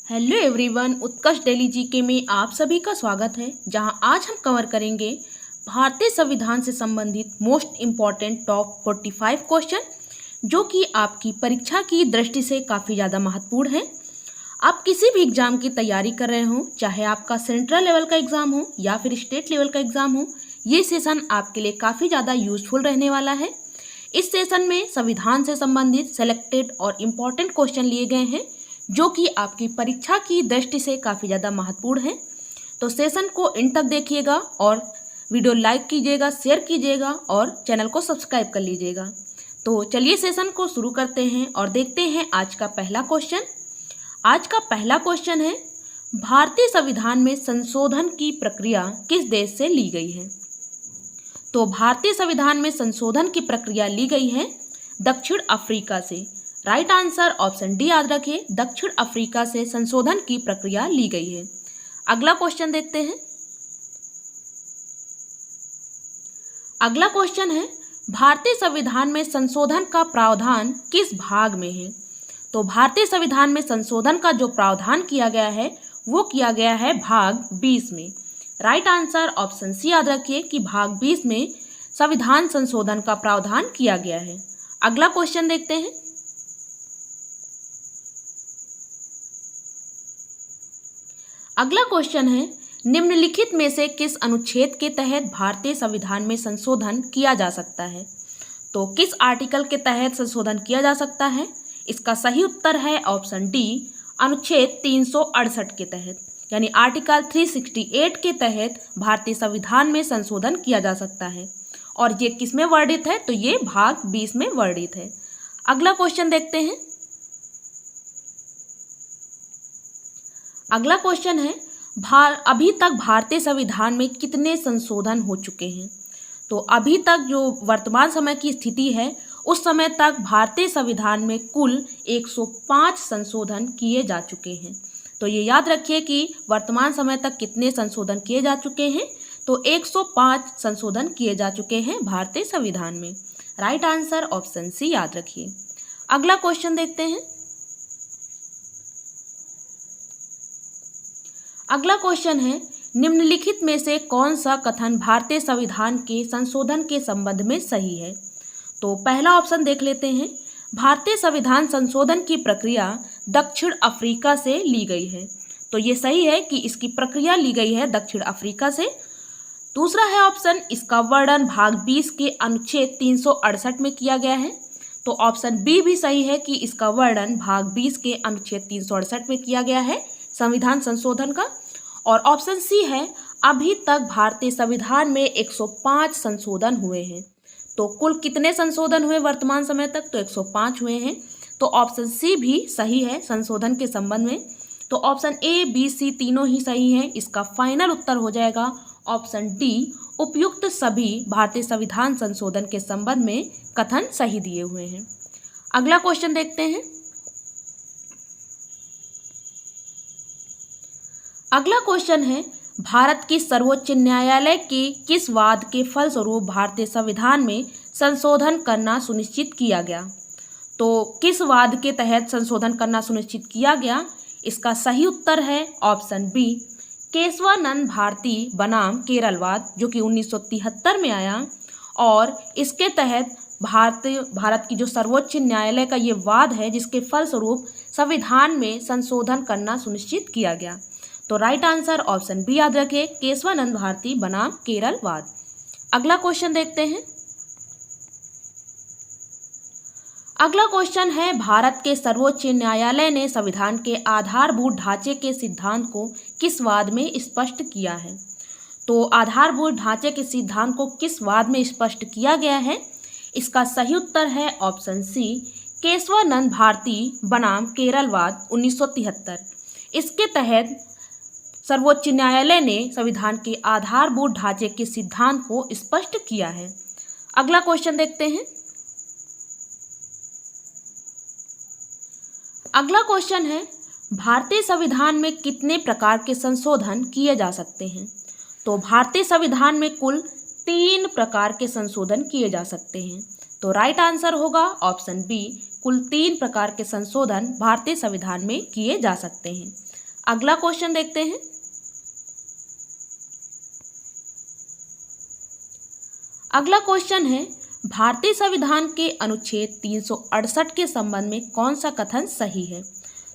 Hello everyone, उत्कर्ष daily GK में आप सभी का स्वागत है। जहां आज हम कवर करेंगे भारतीय संविधान से संबंधित मोस्ट इम्पॉर्टेंट टॉप 45 क्वेश्चन, जो कि आपकी परीक्षा की दृष्टि से काफ़ी ज़्यादा महत्वपूर्ण है। आप किसी भी एग्ज़ाम की तैयारी कर रहे हो, चाहे आपका सेंट्रल लेवल का एग्ज़ाम हो या फिर स्टेट लेवल का एग्ज़ाम हो, ये सेशन आपके लिए काफ़ी ज़्यादा यूजफुल रहने वाला है। इस सेशन में संविधान से संबंधित सेलेक्टेड और इम्पॉर्टेंट क्वेश्चन लिए गए हैं, जो कि आपकी परीक्षा की दृष्टि से काफ़ी ज़्यादा महत्वपूर्ण है। तो सेशन को एंड तक देखिएगा और वीडियो लाइक कीजिएगा, शेयर कीजिएगा और चैनल को सब्सक्राइब कर लीजिएगा। तो चलिए सेशन को शुरू करते हैं और देखते हैं आज का पहला क्वेश्चन। आज का पहला क्वेश्चन है, भारतीय संविधान में संशोधन की प्रक्रिया किस देश से ली गई है? तो भारतीय संविधान में संशोधन की प्रक्रिया ली गई है दक्षिण अफ्रीका से। राइट आंसर ऑप्शन डी याद रखें, दक्षिण अफ्रीका से संशोधन की प्रक्रिया ली गई है। अगला क्वेश्चन देखते हैं। अगला क्वेश्चन है, भारतीय संविधान में संशोधन का प्रावधान किस भाग में है? तो भारतीय संविधान में संशोधन का जो प्रावधान किया गया है वो किया गया है भाग 20 में। राइट आंसर ऑप्शन सी याद रखिए कि भाग 20 में संविधान संशोधन का प्रावधान किया गया है। अगला क्वेश्चन देखते हैं। अगला क्वेश्चन है, निम्नलिखित में से किस अनुच्छेद के तहत भारतीय संविधान में संशोधन किया जा सकता है? तो किस आर्टिकल के तहत संशोधन किया जा सकता है? इसका सही उत्तर है ऑप्शन डी, अनुच्छेद 368 के तहत, यानी आर्टिकल 368 के तहत भारतीय संविधान में संशोधन किया जा सकता है। और ये किस में वर्णित है? तो ये भाग 20 में वर्णित है। अगला क्वेश्चन देखते हैं। अगला क्वेश्चन है, अभी तक भारतीय संविधान में कितने संशोधन हो चुके हैं? तो अभी तक जो वर्तमान समय की स्थिति है, उस समय तक भारतीय संविधान में कुल 105 संशोधन किए जा चुके हैं। तो ये याद रखिए कि वर्तमान समय तक कितने संशोधन किए जा चुके हैं। तो 105 संशोधन किए जा चुके हैं भारतीय संविधान में। राइट आंसर ऑप्शन सी याद रखिए। अगला क्वेश्चन देखते हैं। अगला क्वेश्चन है, निम्नलिखित में से कौन सा कथन भारतीय संविधान के संशोधन के संबंध में सही है? तो पहला ऑप्शन देख लेते हैं, भारतीय संविधान संशोधन की प्रक्रिया दक्षिण अफ्रीका से ली गई है। तो ये सही है कि इसकी प्रक्रिया ली गई है दक्षिण अफ्रीका से। दूसरा है ऑप्शन, इसका वर्णन भाग 20 के अनुच्छेद 368 में किया गया है। तो ऑप्शन बी भी सही है कि इसका वर्णन भाग 20 के अनुच्छेद 368 में किया गया है संविधान संशोधन का। और ऑप्शन सी है, अभी तक भारतीय संविधान में 105 संशोधन हुए हैं। तो कुल कितने संशोधन हुए वर्तमान समय तक? तो 105 हुए हैं। तो ऑप्शन सी भी सही है संशोधन के संबंध में। तो ऑप्शन ए, बी, सी तीनों ही सही हैं। इसका फाइनल उत्तर हो जाएगा ऑप्शन डी, उपयुक्त सभी भारतीय संविधान संशोधन के संबंध में कथन सही दिए हुए हैं। अगला क्वेश्चन देखते हैं। अगला क्वेश्चन है, भारत की सर्वोच्च न्यायालय के किस वाद के फलस्वरूप भारतीय संविधान में संशोधन करना सुनिश्चित किया गया? तो किस वाद के तहत संशोधन करना सुनिश्चित किया गया? इसका सही उत्तर है ऑप्शन बी, केशवानंद भारती बनाम केरलवाद, जो कि 1973 में आया। और इसके तहत भारत की जो सर्वोच्च न्यायालय का ये वाद है, जिसके फलस्वरूप संविधान में संशोधन करना सुनिश्चित किया गया। तो राइट आंसर ऑप्शन बी याद रखें, केशवानंद भारती बनाम केरलवाद। अगला क्वेश्चन देखते हैं। अगला क्वेश्चन है, भारत के सर्वोच्च न्यायालय ने संविधान के आधारभूत ढांचे के सिद्धांत को किस वाद में स्पष्ट किया है? तो आधारभूत ढांचे के सिद्धांत को किस वाद में स्पष्ट किया गया है? इसका सही उत्तर है ऑप्शन सी, केशवानंद भारती बनाम केरलवाद 1973। इसके तहत सर्वोच्च न्यायालय ने संविधान के आधारभूत ढांचे के सिद्धांत को स्पष्ट किया है। अगला क्वेश्चन देखते हैं। अगला क्वेश्चन है, भारतीय संविधान में कितने प्रकार के संशोधन किए जा सकते हैं? तो भारतीय संविधान में कुल 3 प्रकार के संशोधन किए जा सकते हैं। तो राइट आंसर होगा ऑप्शन बी, कुल 3 प्रकार के संशोधन भारतीय संविधान में किए जा सकते हैं। अगला क्वेश्चन देखते हैं। अगला क्वेश्चन है, भारतीय संविधान के अनुच्छेद 368 के संबंध में कौन सा कथन सही है?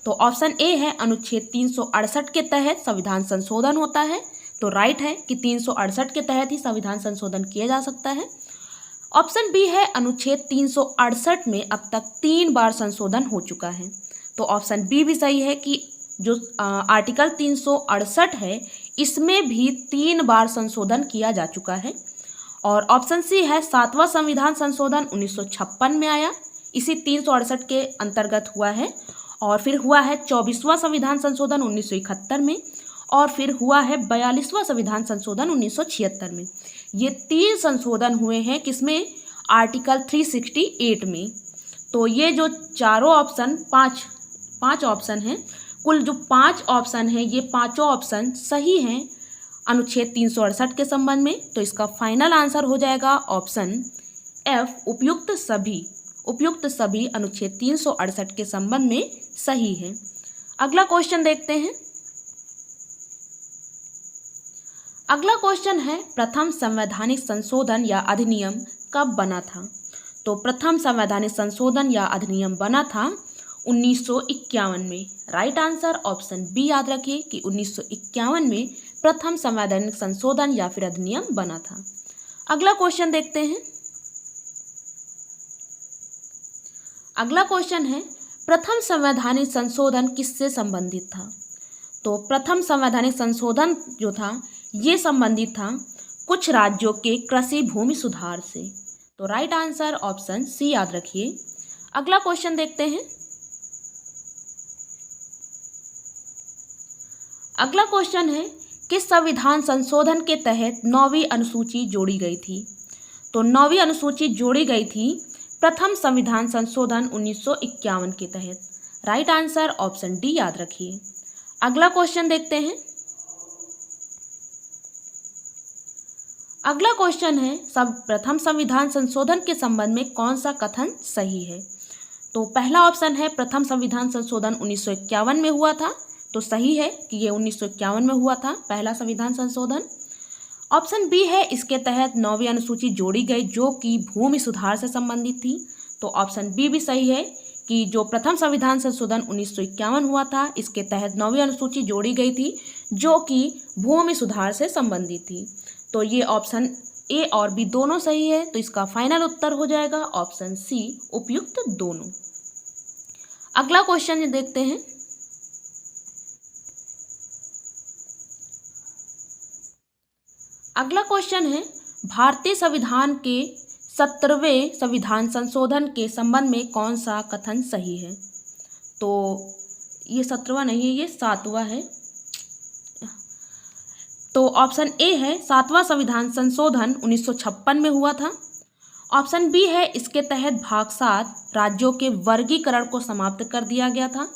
तो ऑप्शन ए है अनुच्छेद 368 के तहत संविधान संशोधन होता है, तो राइट है कि 368 के तहत ही संविधान संशोधन किया जा सकता है। ऑप्शन बी है अनुच्छेद 368 में अब तक 3 बार संशोधन हो चुका है, तो ऑप्शन बी भी सही है कि जो आर्टिकल 368 है इसमें भी 3 बार संशोधन किया जा चुका है। और ऑप्शन सी है 7वां संविधान संशोधन 1956 में आया, इसी 368 के अंतर्गत हुआ है। और फिर हुआ है 24वां संविधान संशोधन 1971 में, और फिर हुआ है 42वां संविधान संशोधन 1976 में। ये 3 संशोधन हुए हैं किसमें? आर्टिकल 368 में। तो ये जो चारों ऑप्शन पांच ऑप्शन हैं, कुल जो 5 ऑप्शन हैं, ये पांचों ऑप्शन सही हैं अनुच्छेद 368 के संबंध में। तो इसका फाइनल आंसर हो जाएगा ऑप्शन एफ, उपयुक्त सभी अनुच्छेद 368 के संबंध में सही है। अगला क्वेश्चन देखते हैं। अगला क्वेश्चन है, प्रथम संवैधानिक संशोधन या अधिनियम कब बना था? तो प्रथम संवैधानिक संशोधन या अधिनियम बना था 1951 में। राइट आंसर ऑप्शन बी याद रखिए कि 1951 में प्रथम संवैधानिक संशोधन या फिर अधिनियम बना था। अगला क्वेश्चन देखते हैं। अगला क्वेश्चन है, प्रथम संवैधानिक संशोधन किससे संबंधित था? तो प्रथम संवैधानिक संशोधन जो था ये संबंधित था कुछ राज्यों के कृषि भूमि सुधार से। तो राइट आंसर ऑप्शन सी याद रखिए। अगला क्वेश्चन देखते हैं। अगला क्वेश्चन है, किस संविधान संशोधन के तहत 9वीं अनुसूची जोड़ी गई थी? तो 9वीं अनुसूची जोड़ी गई थी प्रथम संविधान संशोधन 1951 के तहत। राइट आंसर ऑप्शन डी याद रखिए। अगला क्वेश्चन देखते हैं। अगला क्वेश्चन है, प्रथम संविधान संशोधन के संबंध में कौन सा कथन सही है? तो पहला ऑप्शन है प्रथम संविधान संशोधन 1951 में हुआ था, तो सही है कि ये 1951 में हुआ था पहला संविधान संशोधन। ऑप्शन बी है इसके तहत 9वीं अनुसूची जोड़ी गई जो कि भूमि सुधार से संबंधित थी, तो ऑप्शन बी भी सही है कि जो प्रथम संविधान संशोधन 1951 हुआ था इसके तहत 9वीं अनुसूची जोड़ी गई थी जो कि भूमि सुधार से संबंधित थी। तो ये ऑप्शन ए और बी दोनों सही है, तो इसका फाइनल उत्तर हो जाएगा ऑप्शन सी, उपयुक्त दोनों। अगला क्वेश्चन देखते हैं। अगला क्वेश्चन है, भारतीय संविधान के 17वें संविधान संशोधन के संबंध में कौन सा कथन सही है? तो ये 17वां नहीं है, ये 7वां है। तो ऑप्शन ए है 7वां संविधान संशोधन 1956 में हुआ था। ऑप्शन बी है इसके तहत भाग 7 राज्यों के वर्गीकरण को समाप्त कर दिया गया था।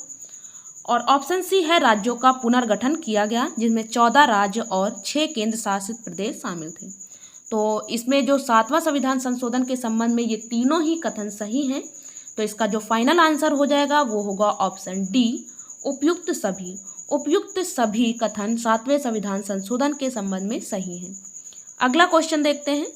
और ऑप्शन सी है राज्यों का पुनर्गठन किया गया जिसमें 14 राज्य और 6 केंद्र शासित प्रदेश शामिल थे। तो इसमें जो 7वां संविधान संशोधन के संबंध में ये तीनों ही कथन सही हैं, तो इसका जो फाइनल आंसर हो जाएगा वो होगा ऑप्शन डी, उपयुक्त सभी कथन 7वें संविधान संशोधन के संबंध में सही हैं। अगला क्वेश्चन देखते हैं।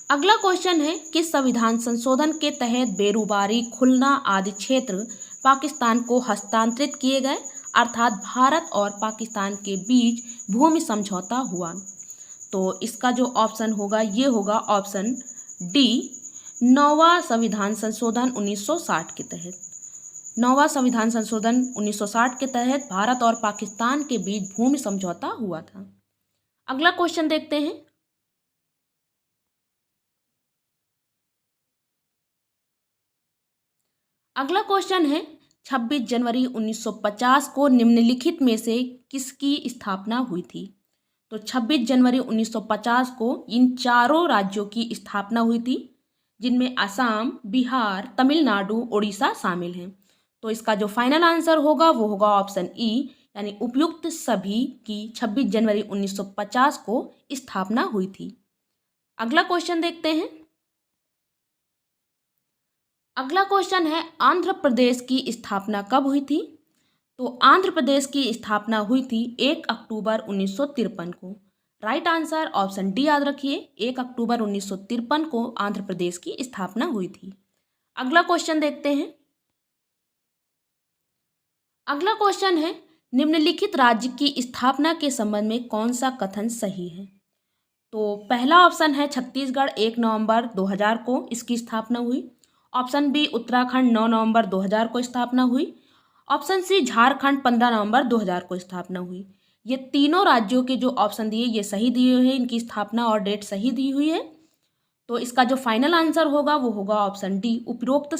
अगला क्वेश्चन है, किस संविधान संशोधन के तहत बेरूबारी, खुलना आदि क्षेत्र पाकिस्तान को हस्तांतरित किए गए, अर्थात भारत और पाकिस्तान के बीच भूमि समझौता हुआ? तो इसका जो ऑप्शन होगा ये होगा ऑप्शन डी, 9वां संविधान संशोधन 1960 के तहत। 9वां संविधान संशोधन 1960 के तहत भारत और पाकिस्तान के बीच भूमि समझौता हुआ था। अगला क्वेश्चन देखते हैं। अगला क्वेश्चन है, 26 जनवरी 1950 को निम्नलिखित में से किसकी स्थापना हुई थी? तो 26 जनवरी 1950 को इन चारों राज्यों की स्थापना हुई थी जिनमें असम, बिहार, तमिलनाडु, उड़ीसा शामिल हैं। तो इसका जो फाइनल आंसर होगा वो होगा ऑप्शन ई, यानी उपयुक्त सभी की 26 जनवरी 1950 को स्थापना हुई थी। अगला क्वेश्चन देखते हैं। अगला क्वेश्चन है, आंध्र प्रदेश की स्थापना कब हुई थी? तो आंध्र प्रदेश की स्थापना हुई थी 1 अक्टूबर 1953 को। राइट आंसर ऑप्शन डी याद रखिए, 1 अक्टूबर 1953 को आंध्र प्रदेश की स्थापना हुई थी। अगला क्वेश्चन देखते हैं। अगला क्वेश्चन है, निम्नलिखित राज्य की स्थापना के संबंध में कौन सा कथन सही है? तो पहला ऑप्शन है छत्तीसगढ़ 1 नवंबर 2000 को इसकी स्थापना हुई। ऑप्शन बी उत्तराखंड 9 नवंबर 2000 को स्थापना हुई। ऑप्शन सी झारखंड 15 नवंबर 2000 को स्थापना हुई। ये तीनों राज्यों के जो ऑप्शन दिए ये सही दिए हुए हैं, इनकी स्थापना और डेट सही दी हुई है। तो इसका जो फाइनल आंसर होगा वो होगा ऑप्शन डी उपरोक्त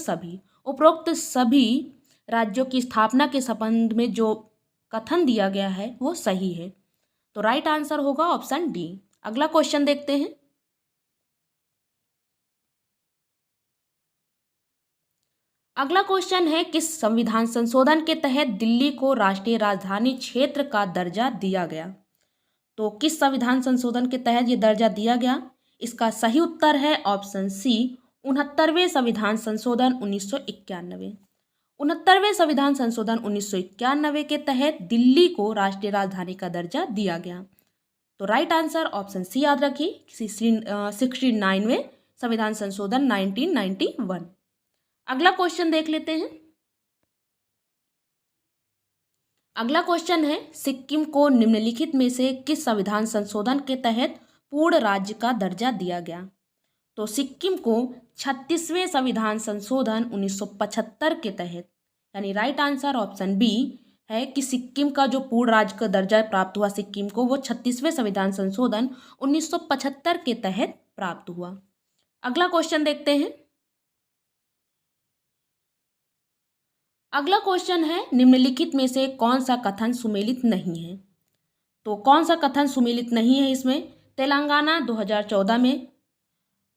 सभी राज्यों की स्थापना के संबंध में जो कथन दिया गया है वो सही है। तो राइट आंसर होगा ऑप्शन डी। अगला क्वेश्चन देखते हैं। अगला क्वेश्चन है, किस संविधान संशोधन के तहत दिल्ली को राष्ट्रीय राजधानी क्षेत्र का दर्जा दिया गया? तो किस संविधान संशोधन के तहत ये दर्जा दिया गया? इसका सही उत्तर है ऑप्शन सी 69वें संविधान संशोधन 1991। 69वें संविधान संशोधन 1991 के तहत दिल्ली को राष्ट्रीय राजधानी का दर्जा दिया गया। तो राइट आंसर ऑप्शन सी याद रखिए, 69वें संविधान संशोधन 1991। अगला क्वेश्चन देख लेते हैं। अगला क्वेश्चन है, सिक्किम को निम्नलिखित में से किस संविधान संशोधन के तहत पूर्ण राज्य का दर्जा दिया गया? तो सिक्किम को 36वें संविधान संशोधन 1975 के तहत, यानी राइट आंसर ऑप्शन बी है कि सिक्किम का जो पूर्ण राज्य का दर्जा प्राप्त हुआ सिक्किम को, वो 36वें संविधान संशोधन 1975 के तहत प्राप्त हुआ। अगला क्वेश्चन देखते हैं। अगला क्वेश्चन है, निम्नलिखित में से कौन सा कथन सुमेलित नहीं है? तो कौन सा कथन सुमेलित नहीं है इसमें? तेलंगाना 2014 में,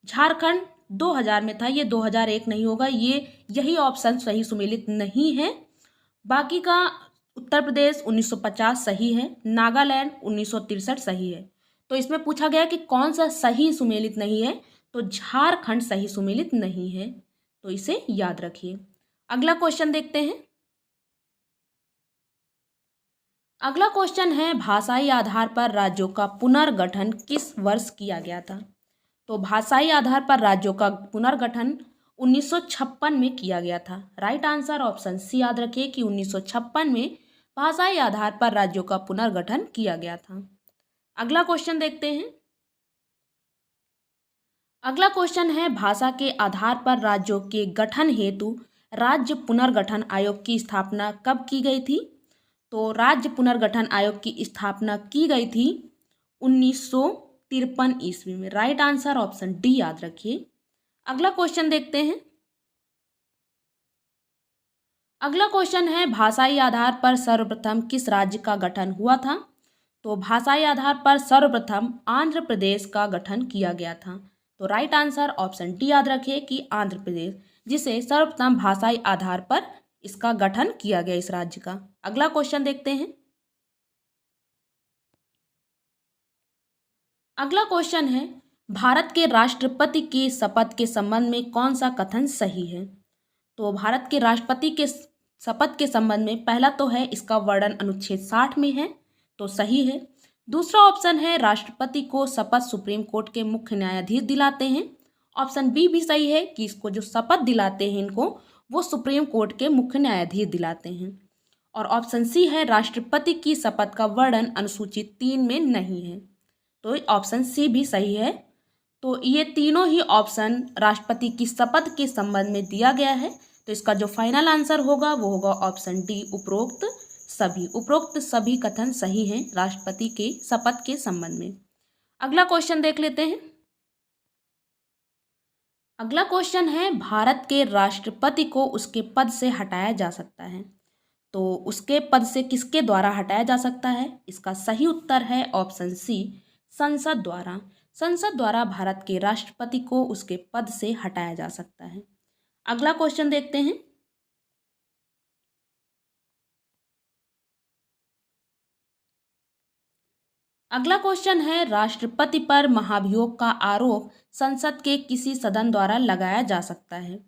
झारखंड 2000 में था, ये 2001 नहीं होगा, यही ऑप्शन सही सुमेलित नहीं है। बाकी का उत्तर प्रदेश 1950 सही है, नागालैंड 1963 सही है। तो इसमें पूछा गया कि कौन सा सही सुमेलित नहीं है, तो झारखंड सही सुमेलित नहीं है, तो इसे याद रखिए। अगला क्वेश्चन देखते हैं। अगला क्वेश्चन है, भाषाई आधार पर राज्यों का पुनर्गठन किस वर्ष किया गया था? तो भाषाई आधार पर राज्यों का पुनर्गठन 1956 में किया गया था। राइट आंसर ऑप्शन सी याद रखिए कि 1956 में भाषाई आधार पर राज्यों का पुनर्गठन किया गया था। अगला क्वेश्चन देखते हैं। अगला क्वेश्चन है, भाषा के आधार पर राज्यों के गठन हेतु राज्य पुनर्गठन आयोग की स्थापना कब की गई थी? तो राज्य पुनर्गठन आयोग की स्थापना की गई थी 1953 ईस्वी में। राइट आंसर ऑप्शन डी याद रखिए। अगला क्वेश्चन देखते हैं। अगला क्वेश्चन है, भाषाई आधार पर सर्वप्रथम किस राज्य का गठन हुआ था? तो भाषाई आधार पर सर्वप्रथम आंध्र प्रदेश का गठन किया गया था। तो राइट आंसर ऑप्शन डी याद रखिए कि आंध्र प्रदेश, जिसे सर्वप्रथम भाषाई आधार पर इसका गठन किया गया इस राज्य का। अगला क्वेश्चन देखते हैं। अगला क्वेश्चन है, भारत के राष्ट्रपति की शपथ के संबंध में कौन सा कथन सही है? तो भारत के राष्ट्रपति के शपथ के संबंध में पहला तो है इसका वर्णन अनुच्छेद 60 में है, तो सही है। दूसरा ऑप्शन है, राष्ट्रपति को शपथ सुप्रीम कोर्ट के मुख्य न्यायाधीश दिलाते हैं। ऑप्शन बी भी सही है कि इसको जो शपथ दिलाते हैं इनको, वो सुप्रीम कोर्ट के मुख्य न्यायाधीश दिलाते हैं। और ऑप्शन सी है, राष्ट्रपति की शपथ का वर्णन अनुसूची 3 में नहीं है, तो ऑप्शन सी भी सही है। तो ये तीनों ही ऑप्शन राष्ट्रपति की शपथ के संबंध में दिया गया है, तो इसका जो फाइनल आंसर होगा वो होगा ऑप्शन डी उपरोक्त सभी कथन सही हैं राष्ट्रपति के शपथ के संबंध में। अगला क्वेश्चन देख लेते हैं। अगला क्वेश्चन है, भारत के राष्ट्रपति को उसके पद से हटाया जा सकता है, तो उसके पद से किसके द्वारा हटाया जा सकता है? इसका सही उत्तर है ऑप्शन सी संसद द्वारा। संसद द्वारा भारत के राष्ट्रपति को उसके पद से हटाया जा सकता है। अगला क्वेश्चन देखते हैं। अगला क्वेश्चन है, राष्ट्रपति पर महाभियोग का आरोप संसद के किसी सदन द्वारा लगाया जा सकता है?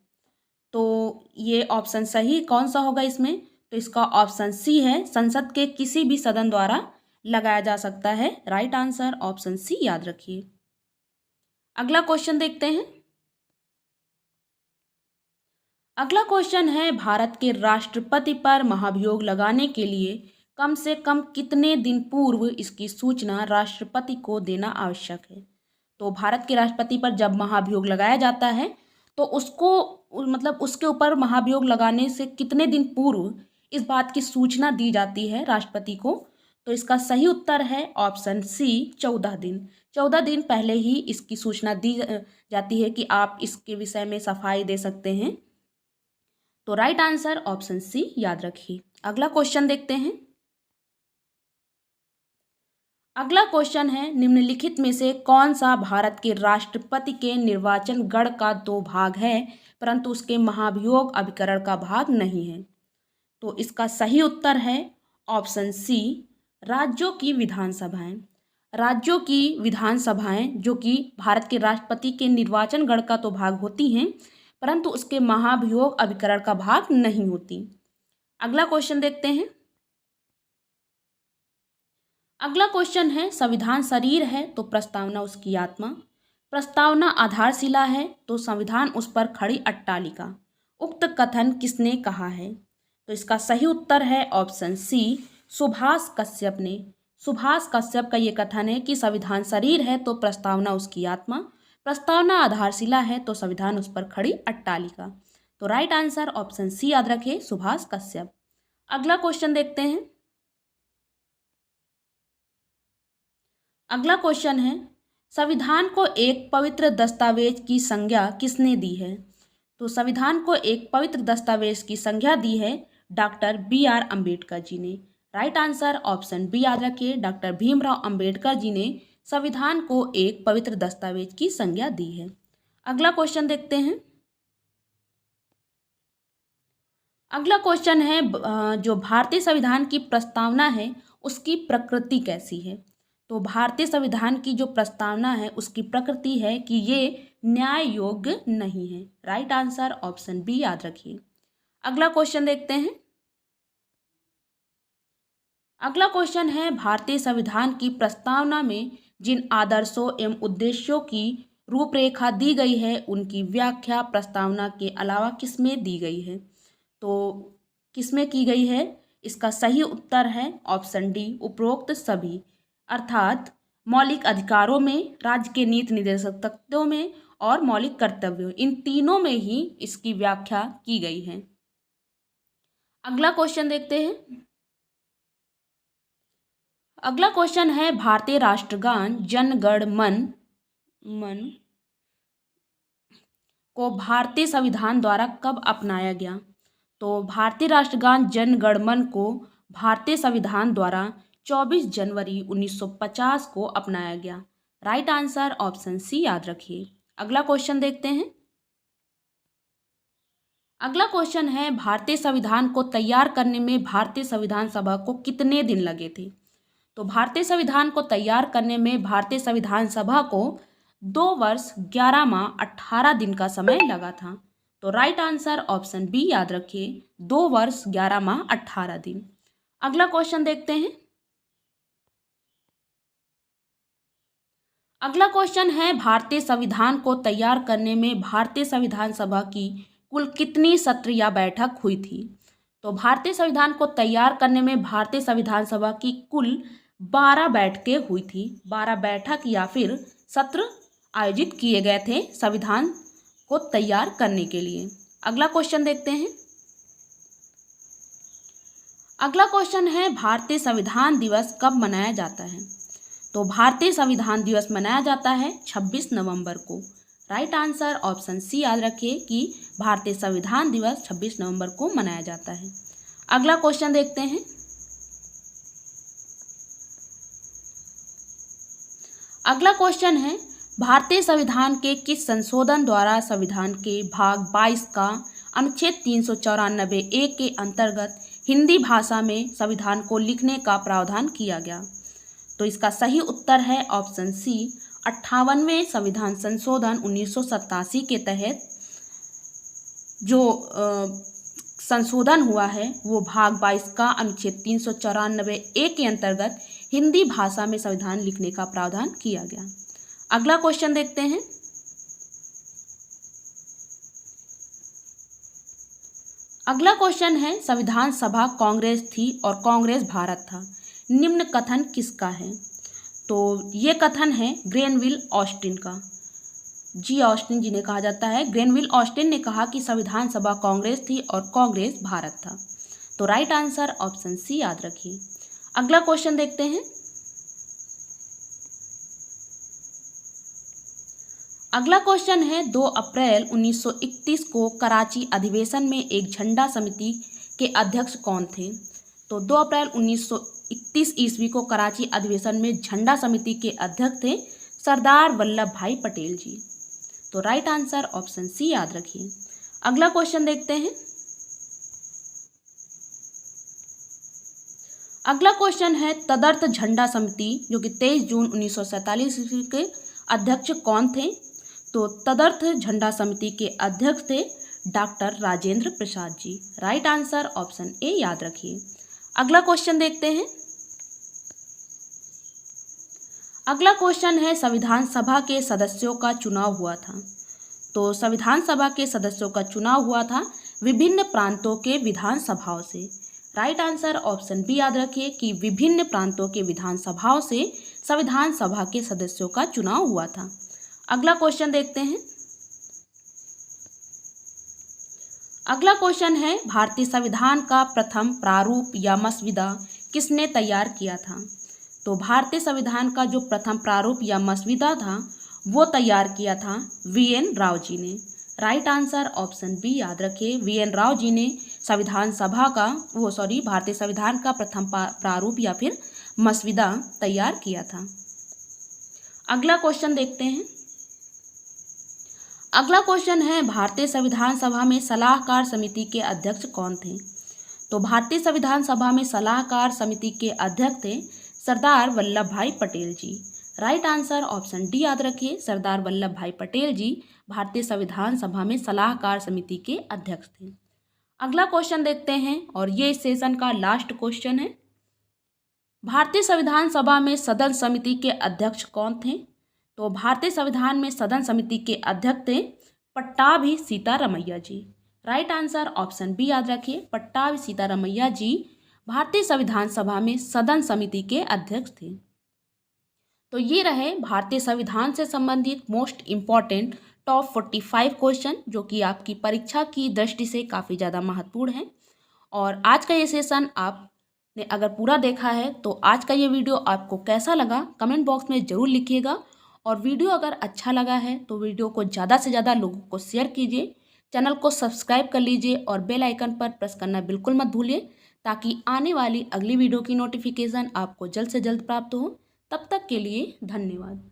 तो ये ऑप्शन सही कौन सा होगा इसमें? तो इसका ऑप्शन सी है, संसद के किसी भी सदन द्वारा लगाया जा सकता है। राइट आंसर ऑप्शन सी याद रखिए। अगला क्वेश्चन देखते हैं। अगला क्वेश्चन है, भारत के राष्ट्रपति पर महाभियोग लगाने के लिए कम से कम कितने दिन पूर्व इसकी सूचना राष्ट्रपति को देना आवश्यक है? तो भारत के राष्ट्रपति पर जब महाभियोग लगाया जाता है तो उसको मतलब उसके ऊपर महाभियोग लगाने से कितने दिन पूर्व इस बात की सूचना दी जाती है राष्ट्रपति को? तो इसका सही उत्तर है ऑप्शन सी 14 दिन। 14 दिन पहले ही इसकी सूचना दी जाती है कि आप इसके विषय में सफाई दे सकते हैं। तो राइट आंसर ऑप्शन सी याद रखिए। अगला क्वेश्चन देखते हैं। अगला क्वेश्चन है, निम्नलिखित में से कौन सा भारत के राष्ट्रपति के निर्वाचन गण का 2 भाग है परंतु उसके महाभियोग अभिकरण का भाग नहीं है? तो इसका सही उत्तर है ऑप्शन सी, राज्यों की विधानसभाएं। राज्यों की विधानसभाएं जो कि भारत के राष्ट्रपति के निर्वाचन गण का तो भाग होती हैं परंतु उसके महाभियोग अभिकरण का भाग नहीं होती। अगला क्वेश्चन देखते हैं। अगला क्वेश्चन है, संविधान शरीर है तो प्रस्तावना उसकी आत्मा। प्रस्तावना आधारशिला है तो संविधान उस पर खड़ी अट्टालिका। उक्त कथन किसने कहा है? तो इसका सही उत्तर है ऑप्शन सी, सुभाष कश्यप ने। सुभाष कश्यप का ये कथन है कि संविधान शरीर है तो प्रस्तावना उसकी आत्मा, प्रस्तावना आधारशिला है तो संविधान उस पर खड़ी अट्टालिका। तो राइट आंसर ऑप्शन सी याद रखें, सुभाष कश्यप। अगला क्वेश्चन देखते हैं। अगला क्वेश्चन है, संविधान को एक पवित्र दस्तावेज की संज्ञा किसने दी है? तो संविधान को एक पवित्र दस्तावेज की संज्ञा दी है डॉक्टर B.R. अम्बेडकर जी ने। राइट आंसर ऑप्शन बी याद रखिए, डॉक्टर भीमराव अम्बेडकर जी ने संविधान को एक पवित्र दस्तावेज की संज्ञा दी है। अगला क्वेश्चन देखते हैं। अगला क्वेश्चन है, जो भारतीय संविधान की प्रस्तावना है उसकी प्रकृति कैसी है? तो भारतीय संविधान की जो प्रस्तावना है उसकी प्रकृति है कि ये न्याय योग्य नहीं है। राइट आंसर ऑप्शन बी याद रखिए। अगला क्वेश्चन देखते हैं। अगला क्वेश्चन है, भारतीय संविधान की प्रस्तावना में जिन आदर्शों एवं उद्देश्यों की रूपरेखा दी गई है उनकी व्याख्या प्रस्तावना के अलावा किसमें दी गई है? तो किसमें की गई है? इसका सही उत्तर है ऑप्शन डी, उपरोक्त सभी, अर्थात मौलिक अधिकारों में, राज्य के नीति निर्देशक तत्वों में और मौलिक कर्तव्यों, इन तीनों में ही इसकी व्याख्या की गई है। अगला क्वेश्चन देखते हैं। अगला क्वेश्चन है, भारतीय राष्ट्रगान जन गण मन को भारतीय संविधान द्वारा कब अपनाया गया? तो भारतीय राष्ट्रगान जन गण मन को भारतीय संविधान द्वारा 24 जनवरी 1950 को अपनाया गया। राइट आंसर ऑप्शन सी याद रखिए। अगला क्वेश्चन देखते हैं। अगला क्वेश्चन है, भारतीय संविधान को तैयार करने में भारतीय संविधान सभा को कितने दिन लगे थे? तो भारतीय संविधान को तैयार करने में भारतीय संविधान सभा को 2 वर्ष 11 माह 18 दिन का समय लगा था। तो राइट आंसर ऑप्शन बी याद रखिए, 2 वर्ष 11 माह 18 दिन। अगला क्वेश्चन देखते हैं। अगला क्वेश्चन है, भारतीय संविधान को तैयार करने में भारतीय संविधान सभा की कुल कितनी सत्र या बैठक हुई थी? तो भारतीय संविधान को तैयार करने में भारतीय संविधान सभा की कुल 12 बैठकें हुई थी। 12 बैठक या फिर सत्र आयोजित किए गए थे संविधान को तैयार करने के लिए। अगला क्वेश्चन देखते हैं। अगला क्वेश्चन है, भारतीय संविधान दिवस कब मनाया जाता है? तो भारतीय संविधान दिवस मनाया जाता है 26 नवंबर को। राइट आंसर ऑप्शन सी याद रखिए कि भारतीय संविधान दिवस 26 नवंबर को मनाया जाता है। अगला क्वेश्चन देखते हैं। अगला क्वेश्चन है, भारतीय संविधान के किस संशोधन द्वारा संविधान के भाग 22 का अनुच्छेद 394(a) के अंतर्गत हिंदी भाषा में संविधान को लिखने का प्रावधान किया गया? तो इसका सही उत्तर है ऑप्शन सी, 58वें संविधान संशोधन 1987 के तहत जो संशोधन हुआ है वो भाग 22 का अनुच्छेद 394A के अंतर्गत हिंदी भाषा में संविधान लिखने का प्रावधान किया गया। अगला क्वेश्चन देखते हैं। अगला क्वेश्चन है, संविधान सभा कांग्रेस थी और कांग्रेस भारत था, निम्न कथन किसका है? तो ये कथन है ग्रेनविल ऑस्टिन का। जी ऑस्टिन जिन्हें कहा जाता है, ग्रेनविल ऑस्टिन ने कहा कि संविधान सभा कांग्रेस थी और कांग्रेस भारत था। तो राइट आंसर ऑप्शन सी याद रखिए। अगला क्वेश्चन देखते हैं। अगला क्वेश्चन है, 2 अप्रैल 1931 को कराची अधिवेशन में एक झंडा समिति के अध्यक्ष कौन थे? तो 2 अप्रैल 1931 ईस्वी को कराची अधिवेशन में झंडा समिति के अध्यक्ष थे सरदार वल्लभ भाई पटेल जी। तो राइट आंसर ऑप्शन सी याद रखिए। अगला क्वेश्चन देखते हैं। अगला क्वेश्चन है, तदर्थ झंडा समिति जो कि 23 जून 1947 ईस्वी के अध्यक्ष कौन थे? तो तदर्थ झंडा समिति के अध्यक्ष थे doctor Rajendra Prasad ji. Right answer option A याद रखिए। अगला क्वेश्चन देखते हैं। अगला क्वेश्चन है, संविधान सभा के सदस्यों का चुनाव हुआ था। तो संविधान सभा के सदस्यों का चुनाव हुआ था विभिन्न प्रांतों के विधानसभाओं से। राइट आंसर ऑप्शन बी याद रखिए कि विभिन्न प्रांतों के विधानसभाओं से संविधान सभा के सदस्यों का चुनाव हुआ था। अगला क्वेश्चन देखते हैं। अगला क्वेश्चन है, भारतीय संविधान का प्रथम प्रारूप या मसविदा किसने तैयार किया था? तो भारतीय संविधान का जो प्रथम प्रारूप या मसविदा था वो तैयार किया था वीएन राव जी ने। राइट आंसर ऑप्शन बी याद रखिए, वीएन राव जी ने भारतीय संविधान का प्रथम प्रारूप या फिर मसविदा तैयार किया था। अगला क्वेश्चन देखते हैं। अगला क्वेश्चन है, भारतीय संविधान सभा में सलाहकार समिति के अध्यक्ष कौन थे? तो भारतीय संविधान सभा में सलाहकार समिति के अध्यक्ष थे सरदार वल्लभ भाई पटेल जी। राइट आंसर ऑप्शन डी याद रखिए, सरदार वल्लभ भाई पटेल जी भारतीय संविधान सभा में सलाहकार समिति के अध्यक्ष थे। अगला क्वेश्चन देखते हैं और ये इस सेशन का लास्ट क्वेश्चन है। भारतीय संविधान सभा में सदन समिति के अध्यक्ष कौन थे? तो भारतीय संविधान में सदन समिति के अध्यक्ष थे पट्टाभी सीतारमैया जी। राइट आंसर ऑप्शन बी याद रखिए, पट्टाभी सीतारमैया जी भारतीय संविधान सभा में सदन समिति के अध्यक्ष थे। तो ये रहे भारतीय संविधान से संबंधित मोस्ट इम्पॉर्टेंट टॉप 45 क्वेश्चन जो कि आपकी परीक्षा की दृष्टि से काफ़ी ज़्यादा महत्वपूर्ण है। और आज का ये सेशन आपने अगर पूरा देखा है तो आज का ये वीडियो आपको कैसा लगा कमेंट बॉक्स में ज़रूर लिखिएगा। और वीडियो अगर अच्छा लगा है तो वीडियो को ज़्यादा से ज़्यादा लोगों को शेयर कीजिए, चैनल को सब्सक्राइब कर लीजिए और बेल आइकन पर प्रेस करना बिल्कुल मत भूलिए ताकि आने वाली अगली वीडियो की नोटिफिकेशन आपको जल्द से जल्द प्राप्त हो। तब तक के लिए धन्यवाद।